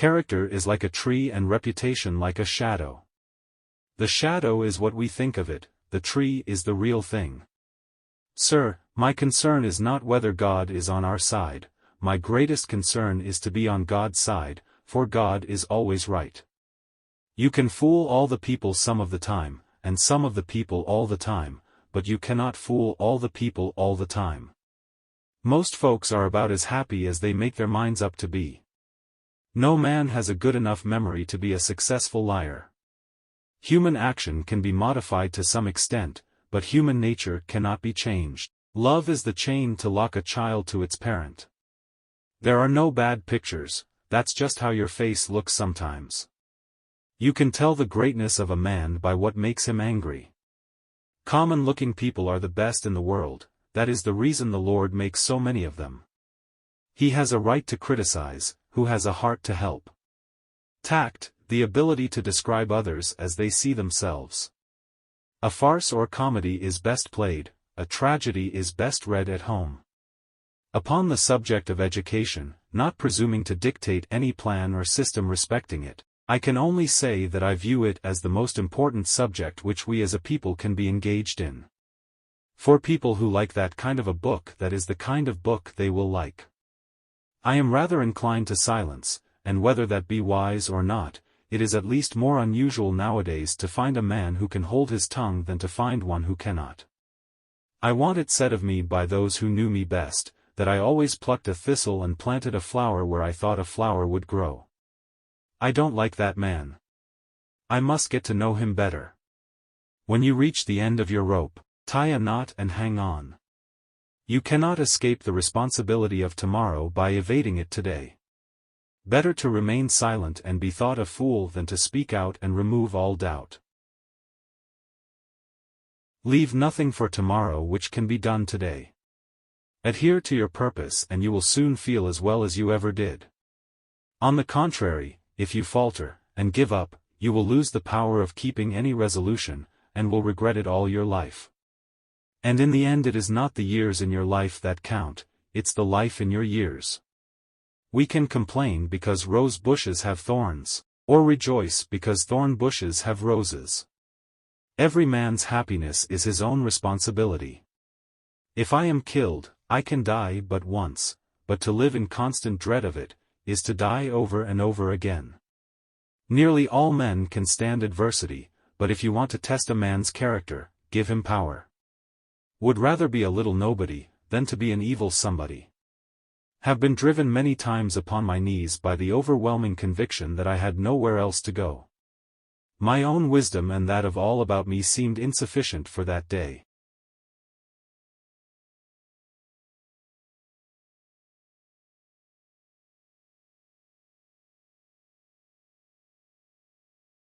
Character is like a tree and reputation like a shadow. The shadow is what we think of it, the tree is the real thing. Sir, my concern is not whether God is on our side, my greatest concern is to be on God's side, for God is always right. You can fool all the people some of the time, and some of the people all the time, but you cannot fool all the people all the time. Most folks are about as happy as they make their minds up to be. No man has a good enough memory to be a successful liar. Human action can be modified to some extent, but human nature cannot be changed. Love is the chain to lock a child to its parent. There are no bad pictures, that's just how your face looks sometimes. You can tell the greatness of a man by what makes him angry. Common-looking people are the best in the world, that is the reason the Lord makes so many of them. He has a right to criticize, who has a heart to help. Tact, the ability to describe others as they see themselves. A farce or comedy is best played, a tragedy is best read at home. Upon the subject of education, not presuming to dictate any plan or system respecting it, I can only say that I view it as the most important subject which we as a people can be engaged in. For people who like that kind of a book, that is the kind of book they will like. I am rather inclined to silence, and whether that be wise or not, it is at least more unusual nowadays to find a man who can hold his tongue than to find one who cannot. I want it said of me by those who knew me best, that I always plucked a thistle and planted a flower where I thought a flower would grow. I don't like that man. I must get to know him better. When you reach the end of your rope, tie a knot and hang on. You cannot escape the responsibility of tomorrow by evading it today. Better to remain silent and be thought a fool than to speak out and remove all doubt. Leave nothing for tomorrow which can be done today. Adhere to your purpose and you will soon feel as well as you ever did. On the contrary, if you falter, and give up, you will lose the power of keeping any resolution, and will regret it all your life. And in the end it is not the years in your life that count, it's the life in your years. We can complain because rose bushes have thorns, or rejoice because thorn bushes have roses. Every man's happiness is his own responsibility. If I am killed, I can die but once, but to live in constant dread of it, is to die over and over again. Nearly all men can stand adversity, but if you want to test a man's character, give him power. Would rather be a little nobody, than to be an evil somebody. Have been driven many times upon my knees by the overwhelming conviction that I had nowhere else to go. My own wisdom and that of all about me seemed insufficient for that day.